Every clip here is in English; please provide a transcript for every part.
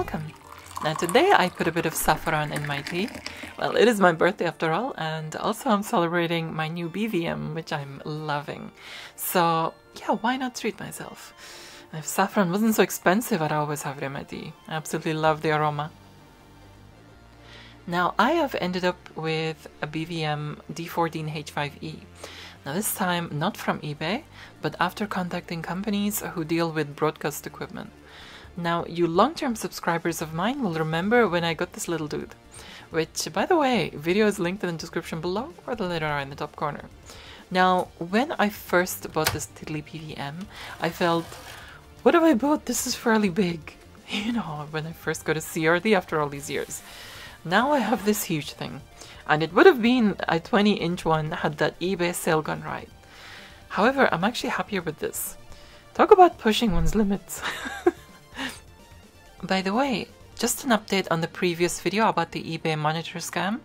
welcome! Now today I put a bit of saffron in my tea. Well, it is my birthday after all, and also I'm celebrating my new BVM, which I'm loving. So yeah, why not treat myself? If saffron wasn't so expensive, I'd always have it in my tea. I absolutely love the aroma. Now I have ended up with a BVM D14H5E. Now this time not from eBay, but after contacting companies who deal with broadcast equipment. Now you long-term subscribers of mine will remember when I got this little dude, which by the way, video is linked in the description below or the letter in the top corner. Now when I first bought this tiddly BVM, I felt, what have I bought? This is fairly big. You know, when I first got a CRT after all these years. Now I have this huge thing, and it would have been a 20-inch one had that eBay sale gone right. However, I'm actually happier with this. Talk about pushing one's limits. By the way, just an update on the previous video about the eBay monitor scam.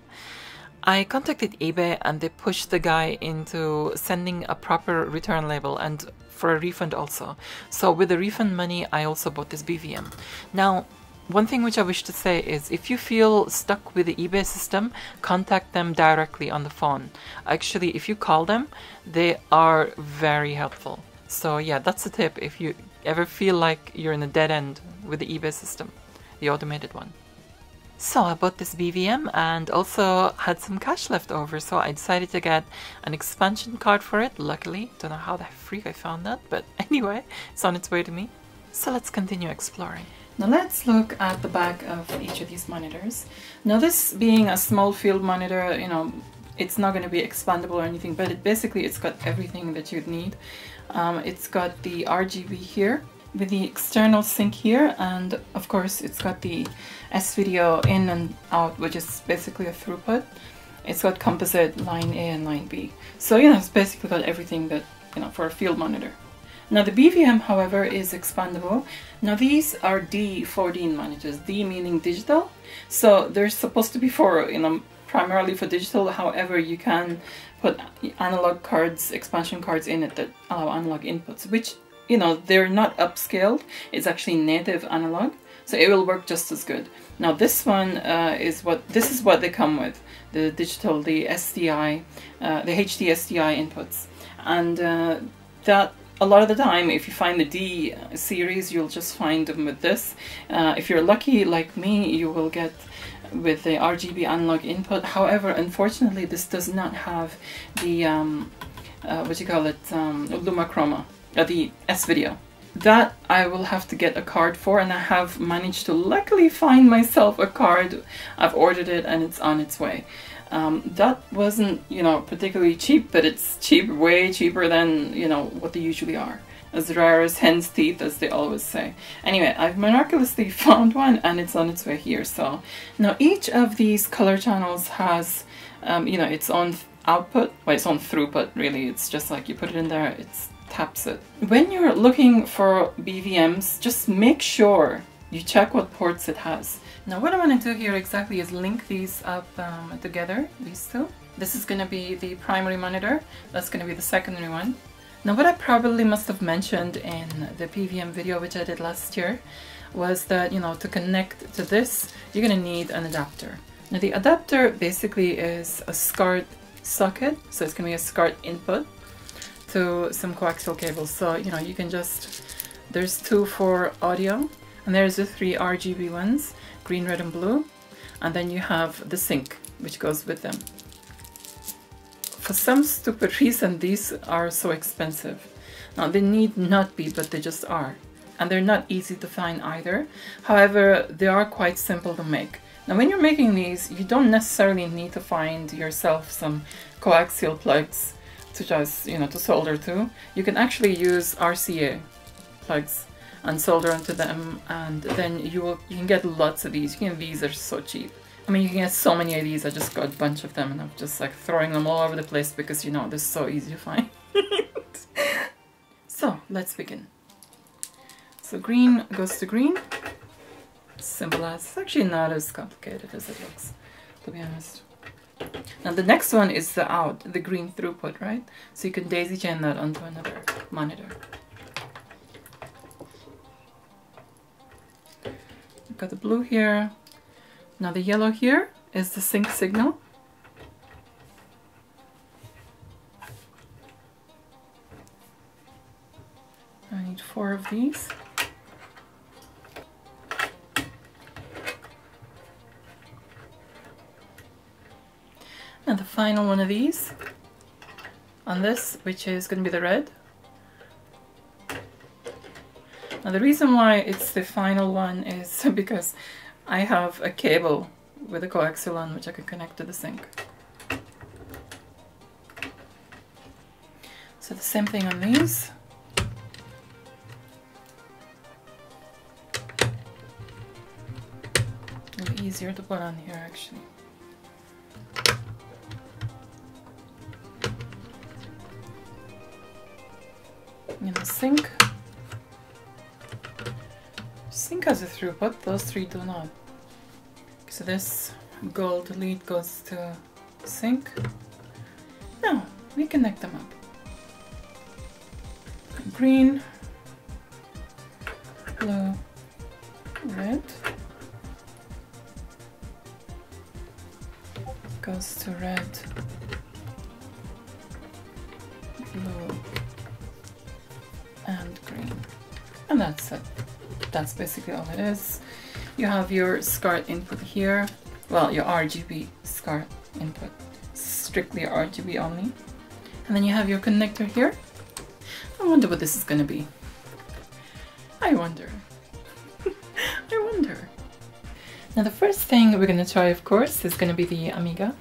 I contacted eBay and they pushed the guy into sending a proper return label and for a refund also. So with the refund money, I also bought this BVM. Now, one thing which I wish to say is if you feel stuck with the eBay system, contact them directly on the phone. Actually, if you call them, they are very helpful. So yeah, that's a tip if you ever feel like you're in a dead end with the eBay system, the automated one. So I bought this BVM and also had some cash left over, so I decided to get an expansion card for it, luckily. Don't know how the freak I found that, but anyway, it's on its way to me. So let's continue exploring. Now let's look at the back of each of these monitors. Now this being a small field monitor, you know, it's not going to be expandable or anything, but it's got everything that you'd need. It's got the RGB here with the external sync here, and of course it's got the S-Video in and out, which is basically a throughput. It's got composite line A and line B. So you know, it's basically got everything that, you know, for a field monitor. Now the BVM, however, is expandable. Now these are D14 monitors, D meaning digital. So they're supposed to be for, you know, primarily for digital. However, you can put analog cards, expansion cards in it that allow analog inputs, which, you know, they're not upscaled. It's actually native analog, so it will work just as good. Now this one is what they come with: the digital, the SDI, the HD SDI inputs, and that. A lot of the time, if you find the D series, you'll just find them with this. If you're lucky, like me, you will get with the RGB analog input. However, unfortunately, this does not have the, Lumachroma, the S-Video. That I will have to get a card for, and I have managed to luckily find myself a card. I've ordered it and it's on its way. That wasn't, you know, particularly cheap, but it's cheap, way cheaper than, you know, what they usually are. As rare as hen's teeth, as they always say. Anyway, I've miraculously found one and it's on its way here. So now each of these color channels has, you know, its own output, well, its own throughput, really. It's just like you put it in there, it taps it. When you're looking for BVMs, just make sure you check what ports it has. Now what I want to do here exactly is link these up together, these two. This is going to be the primary monitor, that's going to be the secondary one. Now what I probably must have mentioned in the PVM video which I did last year was that, you know, to connect to this, you're going to need an adapter. Now the adapter basically is a SCART socket, so it's going to be a SCART input to some coaxial cables. So, you know, you can just, there's two for audio, and there's the three RGB ones, green, red, and blue. And then you have the sync, which goes with them. For some stupid reason, these are so expensive. Now, they need not be, but they just are. And they're not easy to find either. However, they are quite simple to make. Now, when you're making these, you don't necessarily need to find yourself some coaxial plugs to just, you know, to solder to. You can actually use RCA plugs and solder onto them, and then you can get lots of these. These are so cheap. I mean, you can get so many of these. I just got a bunch of them and I'm just like throwing them all over the place because, you know, they're so easy to find. So let's begin. So green goes to green. Simple as. It's actually not as complicated as it looks, to be honest. Now the next one is the out, the green throughput, right? So you can daisy chain that onto another monitor. got the blue here. Now the yellow here is the sync signal. I need 4 of these. And the final one of these on this, which is going to be the red. Now the reason why it's the final one is because I have a cable with a coaxial on which I can connect to the sync. So the same thing on these. A little easier to put on here actually. In the sync. Sync has a throughput, those 3 do not. So this gold lead goes to sync. Now we connect them up. Green, blue, red goes to red, blue, and green. And that's it. That's basically all it is. You have your SCART input here. Well, your RGB SCART input. Strictly RGB only. And then you have your connector here. I wonder what this is going to be. I wonder. I wonder. Now the first thing we're going to try, of course, is going to be the Amiga.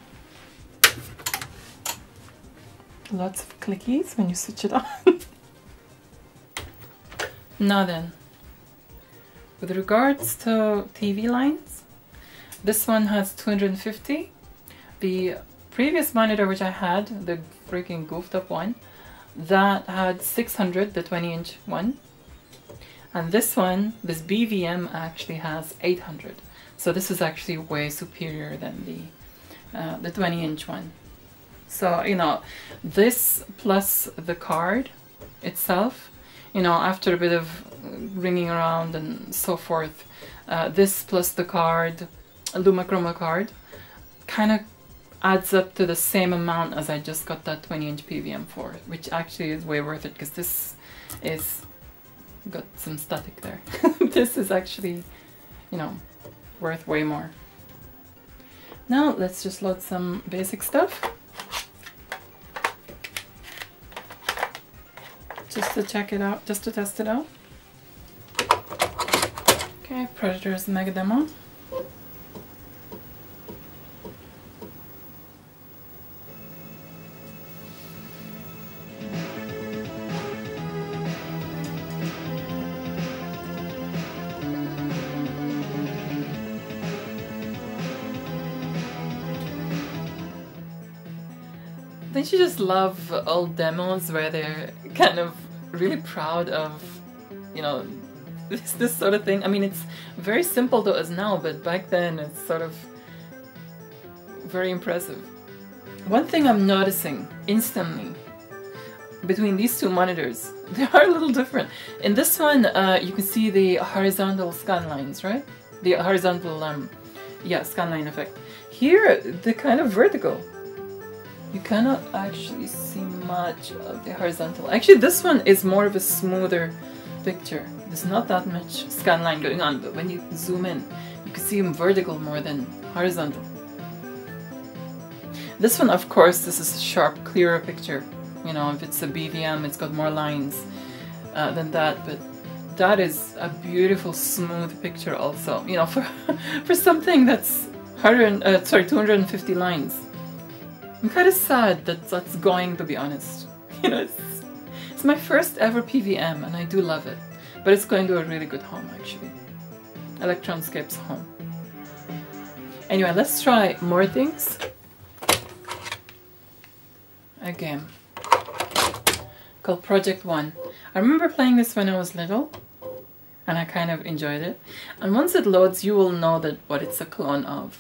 Lots of clickies when you switch it on. Now then, with regards to TV lines, this one has 250. The previous monitor which I had, the freaking goofed up one, that had 600, the 20-inch one. And this one, this BVM, actually has 800. So this is actually way superior than the 20-inch one. So, you know, this plus the card itself, you know, after a bit of ringing around and so forth, this plus the card, a Lumachroma card, kind of adds up to the same amount as I just got that 20-inch PVM for, which actually is way worth it because this is got some static there. This is actually, you know, worth way more. Now let's just load some basic stuff. Just to check it out, just to test it out. Okay, Predator's Mega Demo. Don't you just love old demos where they're kind of really proud of, you know, this sort of thing? I mean, it's very simple to us now, but back then it's sort of very impressive. One thing I'm noticing instantly between these two monitors, they are a little different. In this one, you can see the horizontal scan lines, right? The horizontal, yeah, scanline effect. Here, they're kind of vertical. You cannot actually see much of the horizontal. Actually, this one is more of a smoother picture. There's not that much scanline going on, but when you zoom in, you can see them vertical more than horizontal. This one, of course, this is a sharp, clearer picture. You know, if it's a BVM, it's got more lines than that, but that is a beautiful, smooth picture also. You know, for something that's 250 lines. I'm kind of sad that that's going, to be honest. You know, it's my first ever PVM and I do love it. But it's going to a really good home, actually. Electronscape's home. Anyway, let's try more things. A game called Project One. I remember playing this when I was little and I kind of enjoyed it. And once it loads, you will know that what it's a clone of.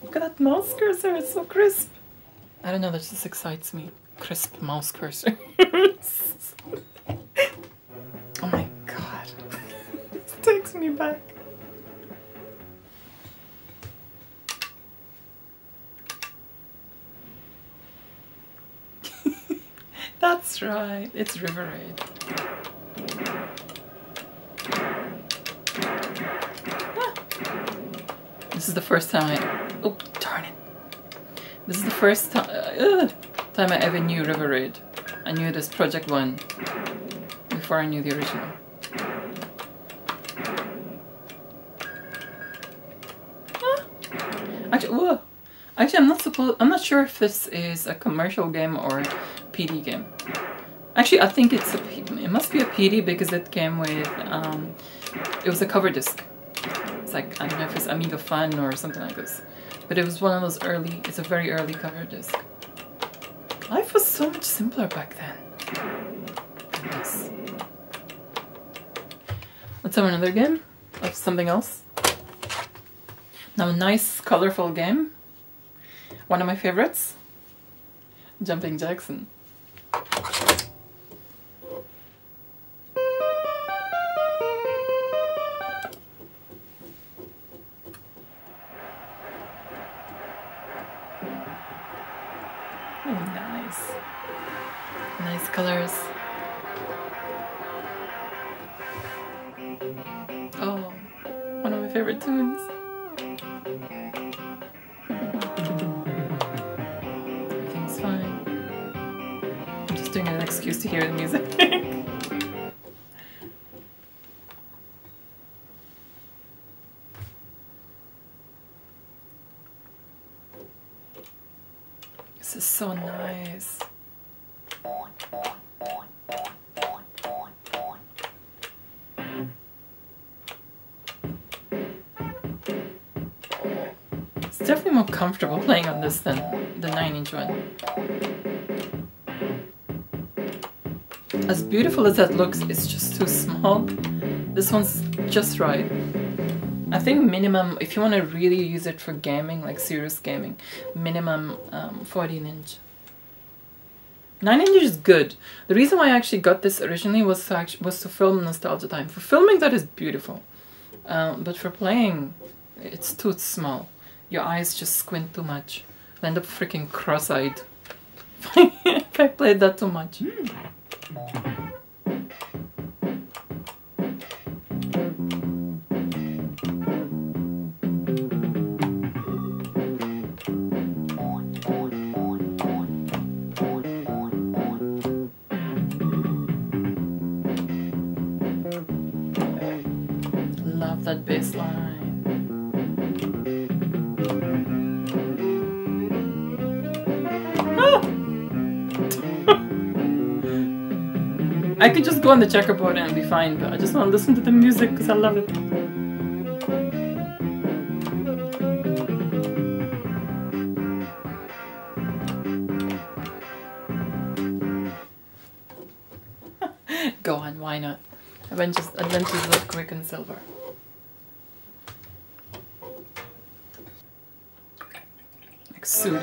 Look at that mouse cursor, it's so crisp. I don't know, that just excites me. Crisp mouse cursor. Oh my god. This takes me coming back. That's right, it's River Raid. Ah. This is the first time I... Oh, darn it. This is the first time I ever knew River Raid. I knew it as Project 1 before I knew the original. Ah. Actually, I'm not sure if this is a commercial game or a PD game. Actually, I think it must be a PD because it came with, it was a cover disc. It's like, I don't know if it's Amiga Fun or something like this. But it was one of those early, it's a very early cover disc. Life was so much simpler back then. Goodness. Let's have another game of something else. Now, a nice, colorful game. One of my favorites. Jumping Jackson. Oh, nice. Nice colors. Oh, one of my favorite tunes. Everything's fine. I'm just doing an excuse to hear the music. This is so nice. It's definitely more comfortable playing on this than the 9-inch one. As beautiful as that looks, it's just too small. This one's just right. I think minimum, if you want to really use it for gaming, like serious gaming, minimum 14-inch. 9-inch is good. The reason why I actually got this originally was to film Nostalgia Time. For filming, that is beautiful. But for playing, it's too small. Your eyes just squint too much. I end up freaking cross-eyed if I played that too much. Love that bass line. I could just go on the checkerboard and be fine, but I just want to listen to the music because I love it. Go on, why not? Adventures of Quick and Silver. Like Pseudo.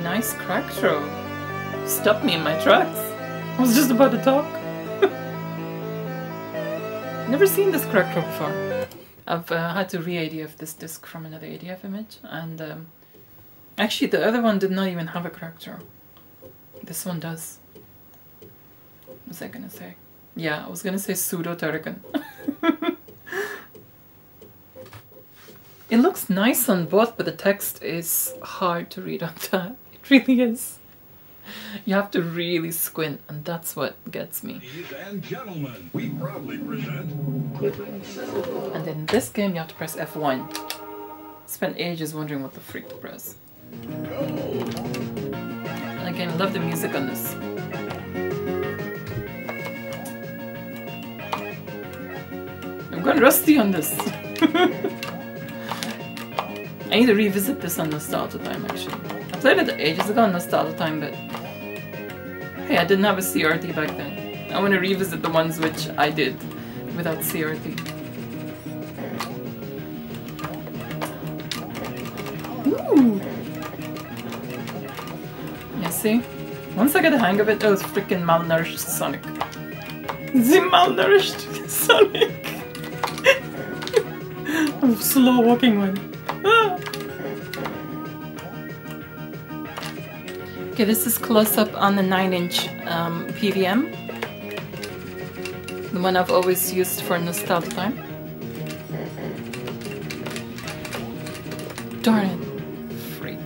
Nice crack throw. Stopped me in my tracks. I was just about to talk. Never seen this crack throw before. I've had to re-ADF this disc from another ADF image, and actually the other one did not even have a crack throw. This one does. What was I gonna say? Yeah, I was gonna say Pseudo Turrican. It looks nice on both, but the text is hard to read on that. Really is. You have to really squint, and that's what gets me. Ladies and gentlemen, we proudly present. And in this game, you have to press F1. Spent ages wondering what the freak to press. And again, I love the music on this. I'm going rusty on this. I need to revisit this on Nostalgia Time, actually. I played it ages ago on Nostalgia Time, but hey, I didn't have a CRT back then. I want to revisit the ones which I did without CRT. Ooh! Yeah, see? Once I get the hang of it, those freaking malnourished Sonic. The malnourished Sonic. I'm slow walking one. Ah. Okay, this is close up on the 9-inch PVM. The one I've always used for nostalgia time. Darn it. Freak.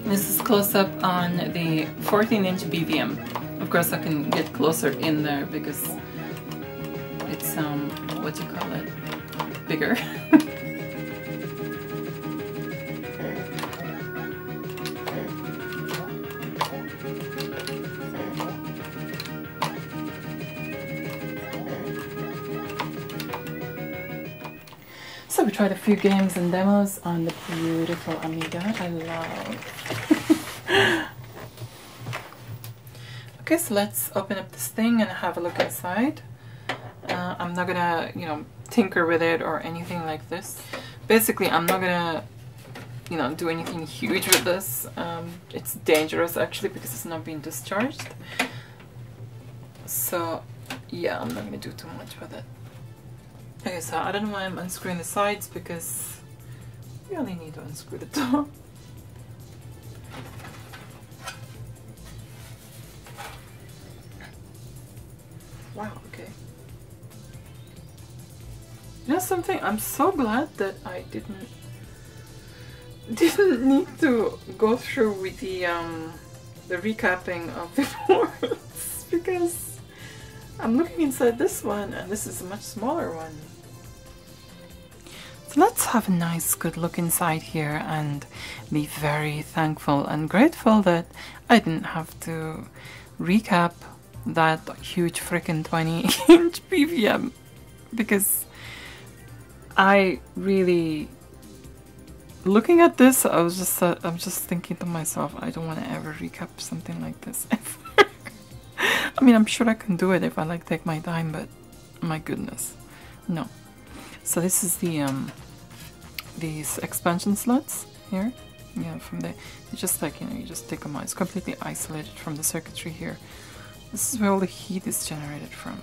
This is close up on the 14-inch BVM. Of course I can get closer in there because it's what do you call it? Bigger. So we tried a few games and demos on the beautiful Amiga. I love. Okay, so let's open up this thing and have a look inside. I'm not gonna, you know, tinker with it or anything like this. Basically, I'm not gonna, you know, do anything huge with this. It's dangerous actually because it's not being discharged. So yeah, I'm not gonna do too much with it. Okay, so I don't know why I'm unscrewing the sides because we only need to unscrew the top. Wow, okay. You know something? I'm so glad that I didn't need to go through with the recapping of the boards because I'm looking inside this one and this is a much smaller one. So let's have a nice good look inside here and be very thankful and grateful that I didn't have to recap that huge freaking 20-inch PVM because I really, looking at this, I'm just thinking to myself, I don't want to ever recap something like this ever. I mean, I'm sure I can do it if I like take my time, but my goodness, no. So this is the these expansion slots here. Yeah, from the, it's just like, you know, you just take them out. It's completely isolated from the circuitry here. This is where all the heat is generated from.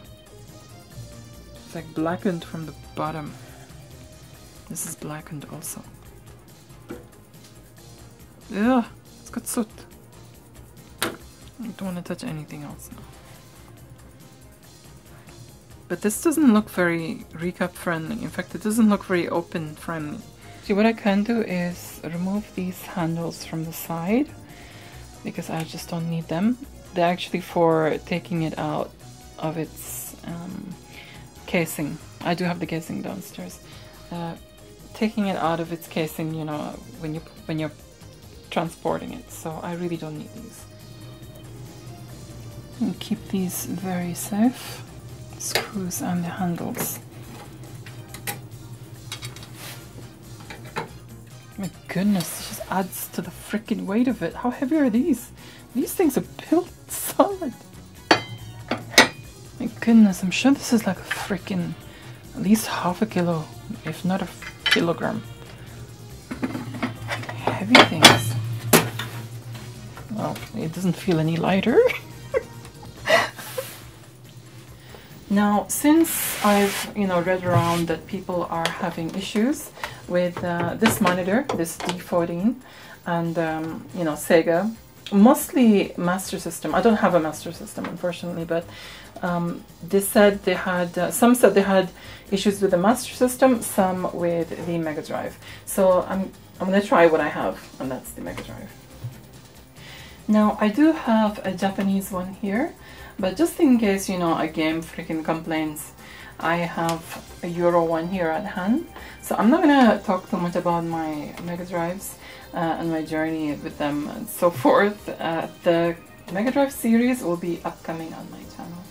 It's like blackened from the bottom. This is blackened also. Ugh, it's got soot. I don't want to touch anything else now. But this doesn't look very recap friendly. In fact, it doesn't look very open friendly. See, what I can do is remove these handles from the side because I just don't need them. They're actually for taking it out of its casing. I do have the casing downstairs. Taking it out of its casing, you know, when you're transporting it. So I really don't need these. And keep these very safe. Screws and the handles. My goodness, this just adds to the freaking weight of it. How heavy are these? These things are built solid. My goodness, I'm sure this is like a freaking at least half a kilo, if not a kilogram. Heavy things. Well, it doesn't feel any lighter. Now, since I've, you know, read around that people are having issues with this monitor, this D14, and you know, Sega, mostly Master System. I don't have a Master System, unfortunately, but they said they had, some said they had issues with the Master System, some with the Mega Drive. So I'm going to try what I have, and that's the Mega Drive. Now, I do have a Japanese one here, but just in case, you know, a game freaking complains, I have a Euro one here at hand. So I'm not gonna talk too much about my Mega Drives and my journey with them and so forth. The Mega Drive series will be upcoming on my channel.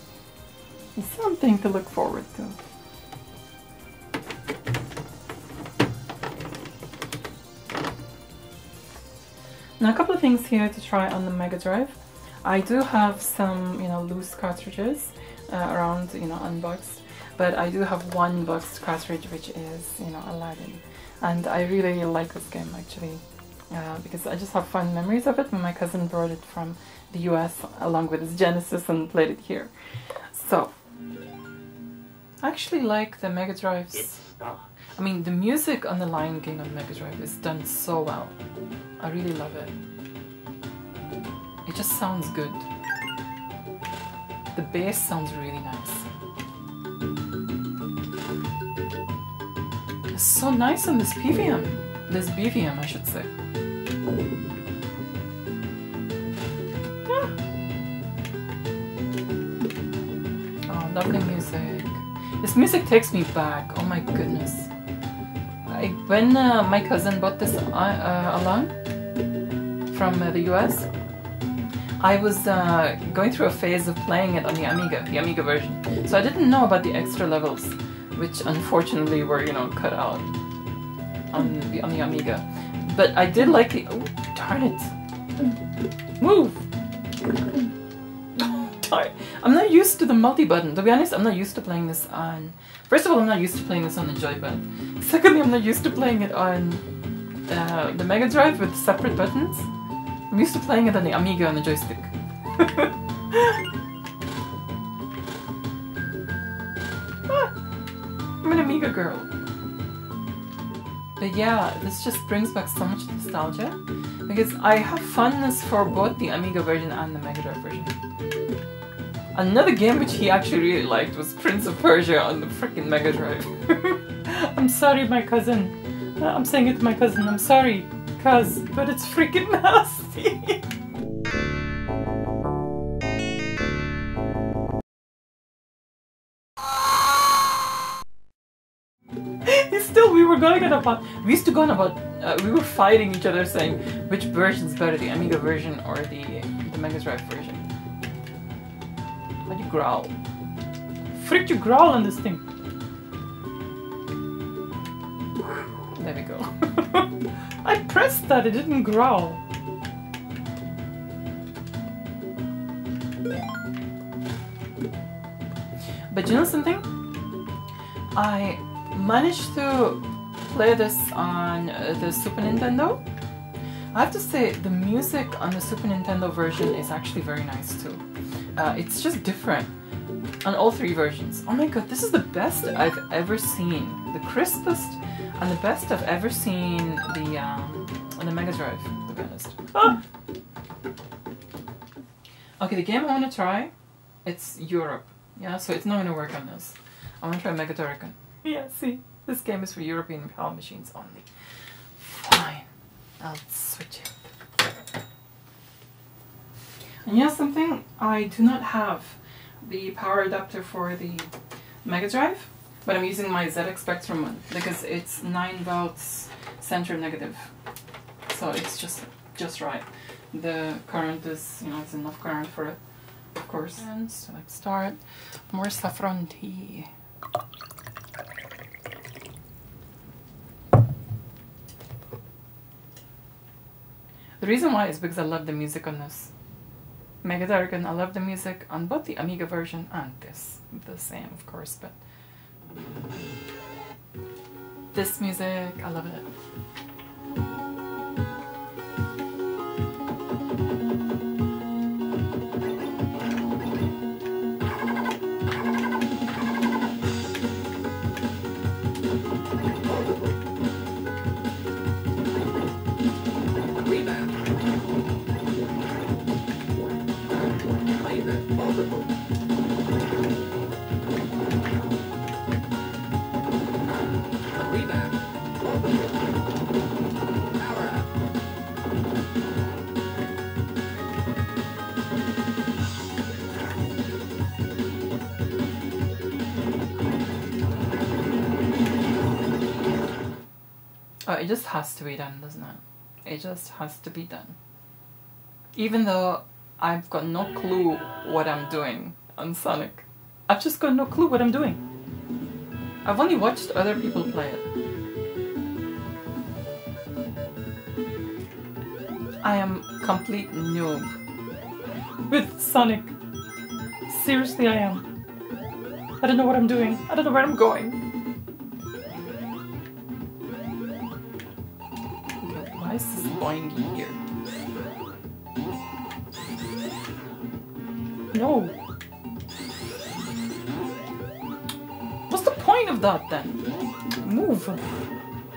It's something to look forward to. Now, a couple of things here to try on the Mega Drive. I do have some, you know, loose cartridges around, you know, unboxed, but I do have one boxed cartridge which is, you know, Aladdin, and I really like this game actually because I just have fun memories of it when my cousin brought it from the US along with his Genesis and played it here. So I actually like the Mega Drive's. I mean, the music on the Lion King on Mega Drive is done so well. I really love it. It just sounds good. The bass sounds really nice. It's so nice on this PVM. This BVM, I should say. Ah. Oh, lovely music. This music takes me back. Oh my goodness. When my cousin bought this along from the US, I was going through a phase of playing it on the Amiga version. So I didn't know about the extra levels, which unfortunately were, you know, cut out on the Amiga. But I did like the... Oh, darn it. Move! I'm not used to the multi-button. To be honest, I'm not used to playing this on... First of all, I'm not used to playing this on the Joy-Pad. Secondly, I'm not used to playing it on the Mega Drive with separate buttons. I'm used to playing it on the Amiga on the joystick. I'm an Amiga girl. But yeah, this just brings back so much nostalgia because I have fondness for both the Amiga version and the Mega Drive version. Another game which he actually really liked was Prince of Persia on the freaking Mega Drive. I'm sorry, my cousin. I'm saying it to my cousin. I'm sorry, cuz, but it's freaking nasty. We were going on about. We used to go on about. We were fighting each other, saying which version's better, the Amiga version or the Mega Drive version. Why'd you growl? Frick, you growl on this thing. There we go. I pressed that, it didn't growl. But you know something? I managed to play this on the Super Nintendo. I have to say the music on the Super Nintendo version is actually very nice too. It's just different on all three versions. Oh my god, this is the best I've ever seen. The crispest and the best I've ever seen on the Mega Drive, to be honest. Ah! Okay, the game I want to try, it's Europe. Yeah, so it's not going to work on this. I want to try Mega Turrican. Yeah, see, this game is for European PAL machines only. Fine, I'll switch it. And you know something? I do not have the power adapter for the Mega Drive, but I'm using my ZX Spectrum one because it's 9 volts center negative, so it's just right. The current is, you know, it's enough current for it, of course. And so let's start. More saffron tea. The reason why is because I love the music on this Mega Turrican. I love the music on both the Amiga version and this. The same, of course, but this music, I love it. Oh, it just has to be done, doesn't it? It just has to be done. Even though I've got no clue what I'm doing on Sonic. I've just got no clue what I'm doing. I've only watched other people play it. I am complete noob. with Sonic. Seriously, I am. I don't know what I'm doing. I don't know where I'm going. Okay, why is this boingy here? No. What's the point of that then? Move.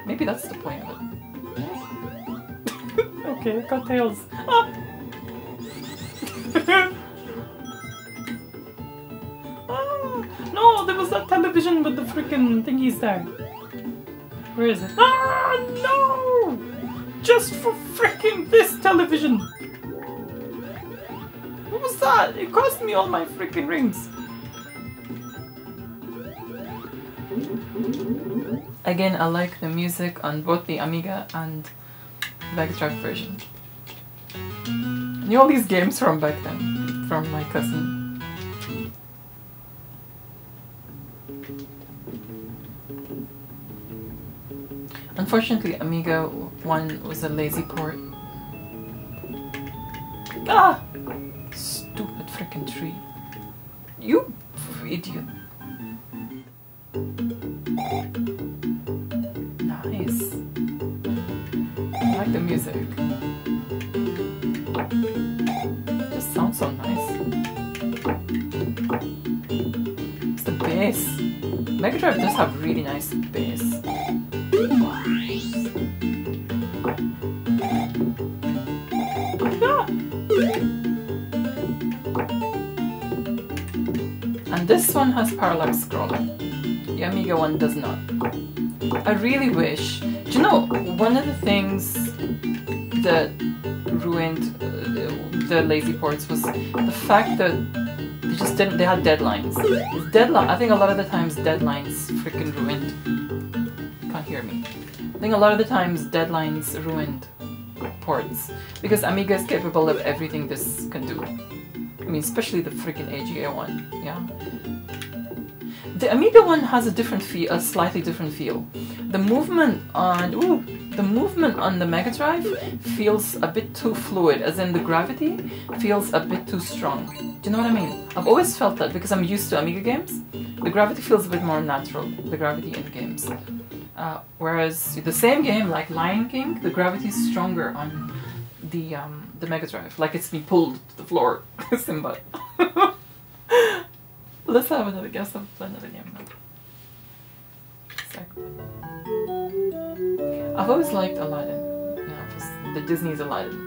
Maybe that's the point of it. Okay, I got tails. Ah! Ah! No, there was that television with the freaking thingies there. Where is it? Ah, no! Just for freaking this television! What was that? It cost me all my freaking rings. Again, I like the music on both the Amiga and Mega Drive version. I knew all these games from back then, from my cousin. Unfortunately, Amiga 1 was a lazy port. Ah! Stupid freaking tree. You idiot. Nice. I like the music. It just sounds so nice. It's the bass. Mega Drive does have really nice bass. Ah! And this one has parallax scrolling. The Amiga one does not. I really wish. Do you know, one of the things that ruined the lazy ports was the fact that they just didn't. They had deadlines. I think a lot of the times deadlines freaking ruined. You can't hear me. I think a lot of the times deadlines ruined ports because Amiga is capable of everything this can do. I mean, especially the freaking AGA one. Yeah. The Amiga one has a different feel, a slightly different feel. The movement on the Mega Drive feels a bit too fluid, as in the gravity feels a bit too strong. Do you know what I mean? I've always felt that because I'm used to Amiga games. The gravity feels a bit more natural, the gravity in the games. Whereas the same game, like Lion King, the gravity is stronger on the Mega Drive, like it's been pulled to the floor. Simba. Let's have another guess of another game now. Exactly. I've always liked Aladdin, you know, the Disney's Aladdin.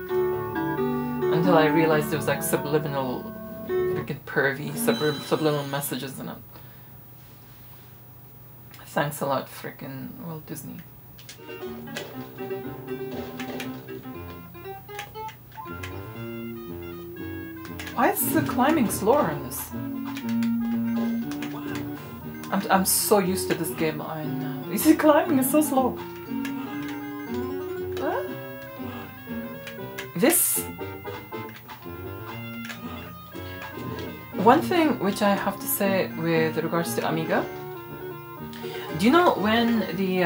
Until I realized there was like subliminal, freaking pervy, subliminal messages in it. Thanks a lot, freaking Walt Disney. Why is the climbing slower in this? I'm so used to this game. I know. You see, climbing is so slow. What? This. One thing which I have to say with regards to Amiga. Do you know when the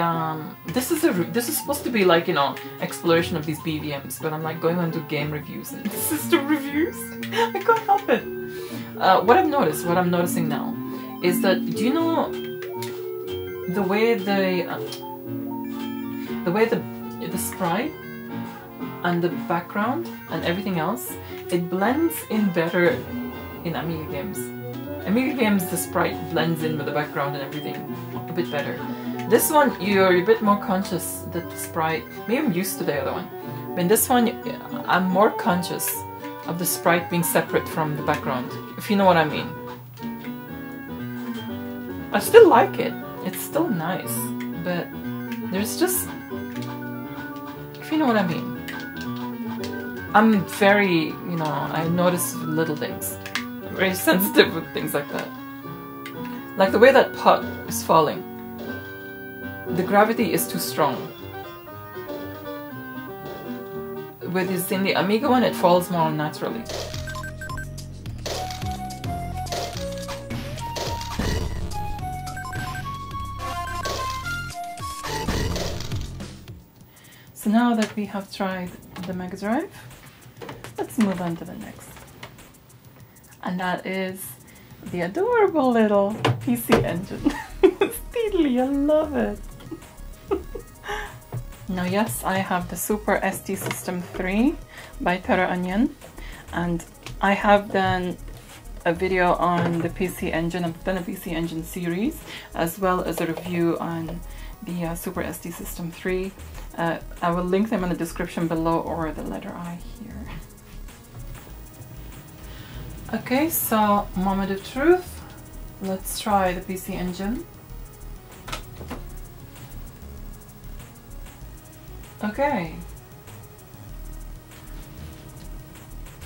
this is supposed to be like, you know, exploration of these BVMs, but I'm like going on to game reviews and system reviews. I can't help it. What I'm noticing now is that, do you know the way the sprite and the background and everything else, it blends in better in Amiga games. Amiga games, the sprite blends in with the background and everything a bit better. This one, you're a bit more conscious that the sprite, maybe I'm used to the other one, but in this one, I'm more conscious of the sprite being separate from the background, if you know what I mean. I still like it, it's still nice, but there's just, if you know what I mean. I'm very, you know, I notice little things. I'm very sensitive with things like that. Like the way that pot is falling. The gravity is too strong. With this, in the Amiga one, it falls more naturally. So now that we have tried the Mega Drive, let's move on to the next. And that is the adorable little PC Engine. It's Steedly, I love it. Now yes, I have the Super ST System 3 by Terra Onion, and I have done a video on the PC Engine. I've done a PC Engine series as well as a review on the Super ST System 3. I will link them in the description below or the letter I here. Okay, so moment of truth. Let's try the PC Engine. Okay.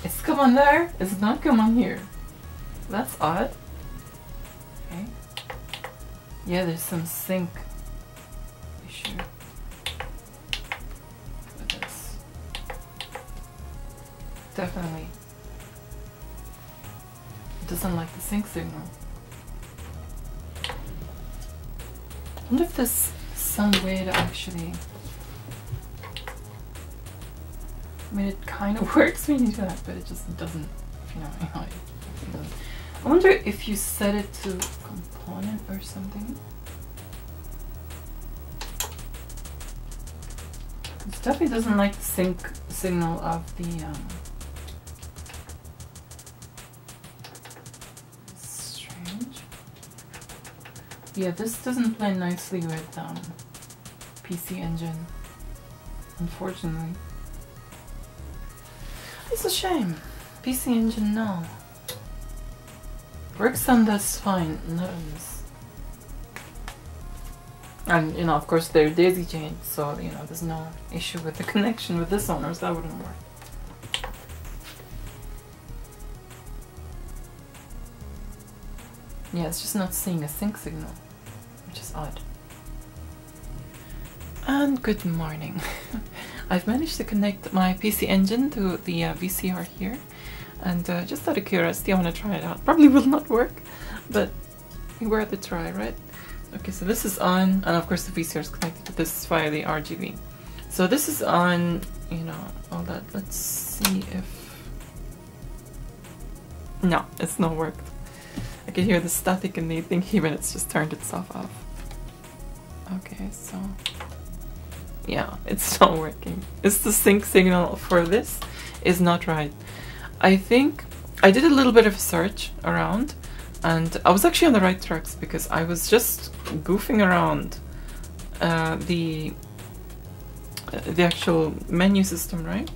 It's come on there, it's not come on here. That's odd. Okay. Yeah, there's some sync issue with this. Definitely. It doesn't like the sync signal. I wonder if there's some way to actually... I mean, it kind of works when you do that, but it just doesn't, you know, it doesn't. I wonder if you set it to component or something. It definitely doesn't like the sync signal of the strange. Yeah, this doesn't play nicely with PC Engine, unfortunately. It's a shame. PC Engine, no. Works on this fine, not on this. And, you know, of course they're daisy chained, so, you know, there's no issue with the connection with this one, or else that wouldn't work. Yeah, it's just not seeing a sync signal, which is odd. And good morning. I've managed to connect my PC Engine to the VCR here, and just out of curiosity I want to try it out. Probably will not work, but worth a try, right? Okay, so this is on, and of course the VCR is connected to this via the RGB. So this is on, you know, all that. Let's see if... No, it's not worked. I can hear the static in the thingy, but it's just turned itself off. Okay, so... yeah, it's not working. It's the sync signal for this is not right. I think I did a little bit of a search around, and I was actually on the right tracks because I was just goofing around the actual menu system, right?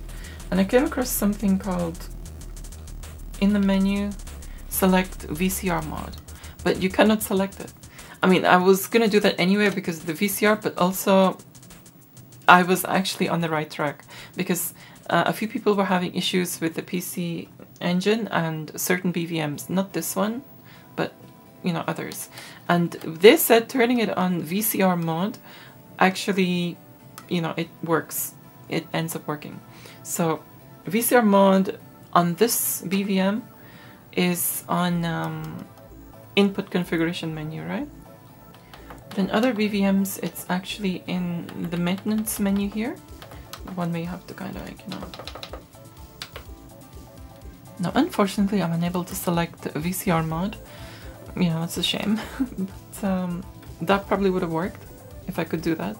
And I came across something called, in the menu, select VCR mod, but you cannot select it. I mean, I was gonna do that anyway because of the VCR, but also I was actually on the right track because a few people were having issues with the PC Engine and certain BVMs, not this one, but, you know, others. And they said turning it on VCR mode actually, you know, it works. It ends up working. So VCR mode on this BVM is on input configuration menu, right? Then other BVMs, it's actually in the maintenance menu here. One may have to kind of, like, you know. Now, unfortunately, I'm unable to select VCR mode. You know, it's a shame. But that probably would have worked if I could do that.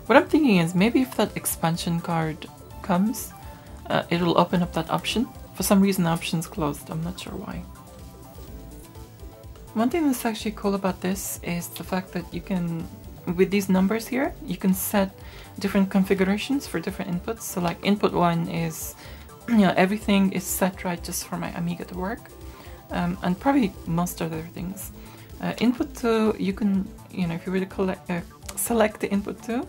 What I'm thinking is maybe if that expansion card comes, it'll open up that option. For some reason, the option's closed. I'm not sure why. One thing that's actually cool about this is the fact that you can, with these numbers here, you can set different configurations for different inputs. So like input 1 is, you know, everything is set right just for my Amiga to work. And probably most other things. Input 2, you can, you know, if you were to select the input 2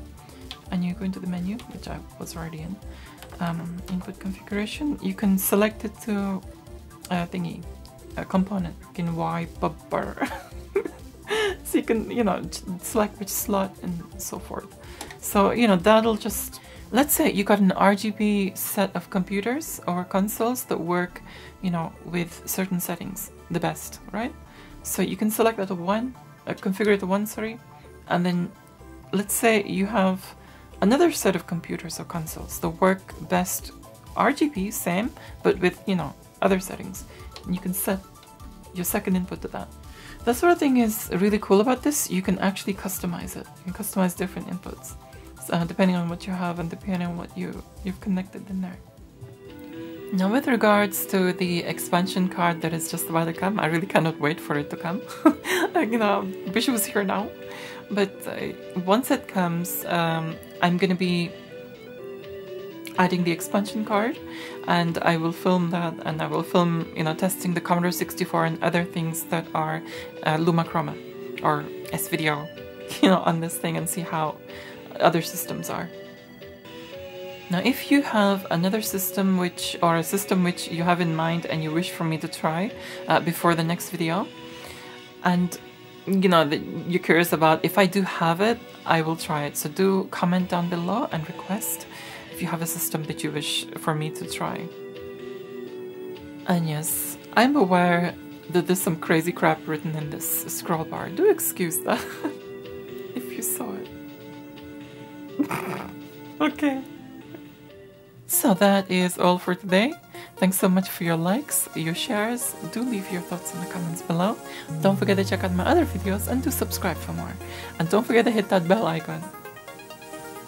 and you go into the menu, which I was already in, input configuration, you can select it to thingy. A component in Y bubber. So you can, you know, select which slot and so forth. So, you know, that'll just, let's say you got an RGB set of computers or consoles that work, you know, with certain settings the best, right? So you can select that to one, configure it to one, sorry, and then let's say you have another set of computers or consoles that work best RGB, same, but with, you know, other settings. You can set your second input to that. That sort of thing is really cool about this. You can actually customize it. You can customize different inputs depending on what you have and depending on what you've connected in there. Now, with regards to the expansion card that is just about to come, I really cannot wait for it to come. You know, I wish it was here now. But once it comes, I'm going to be adding the expansion card, and I will film that, and I will film, you know, testing the Commodore 64 and other things that are Luma Chroma or S-Video, you know, on this thing, and see how other systems are. Now, if you have another system or a system which you have in mind and you wish for me to try before the next video, and you know that you're curious about, if I do have it, I will try it. So do comment down below and request if you have a system that you wish for me to try. And yes, I'm aware that there's some crazy crap written in this scroll bar. Do excuse that if you saw it. Okay. So that is all for today. Thanks so much for your likes, your shares. Do leave your thoughts in the comments below. Don't forget to check out my other videos and do subscribe for more. And don't forget to hit that bell icon.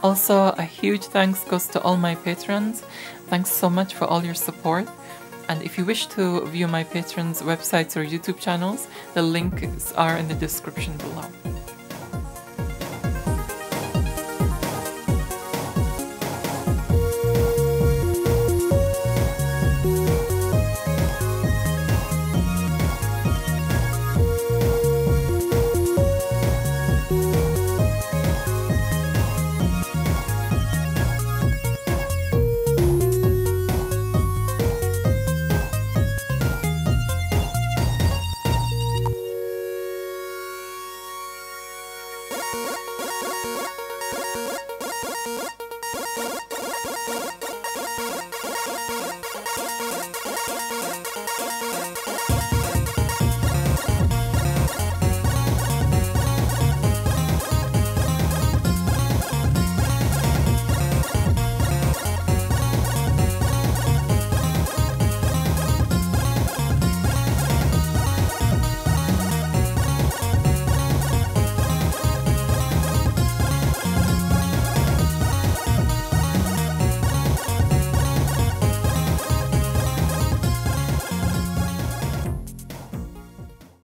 Also, a huge thanks goes to all my patrons. Thanks so much for all your support. And if you wish to view my patrons' websites or YouTube channels, the links are in the description below.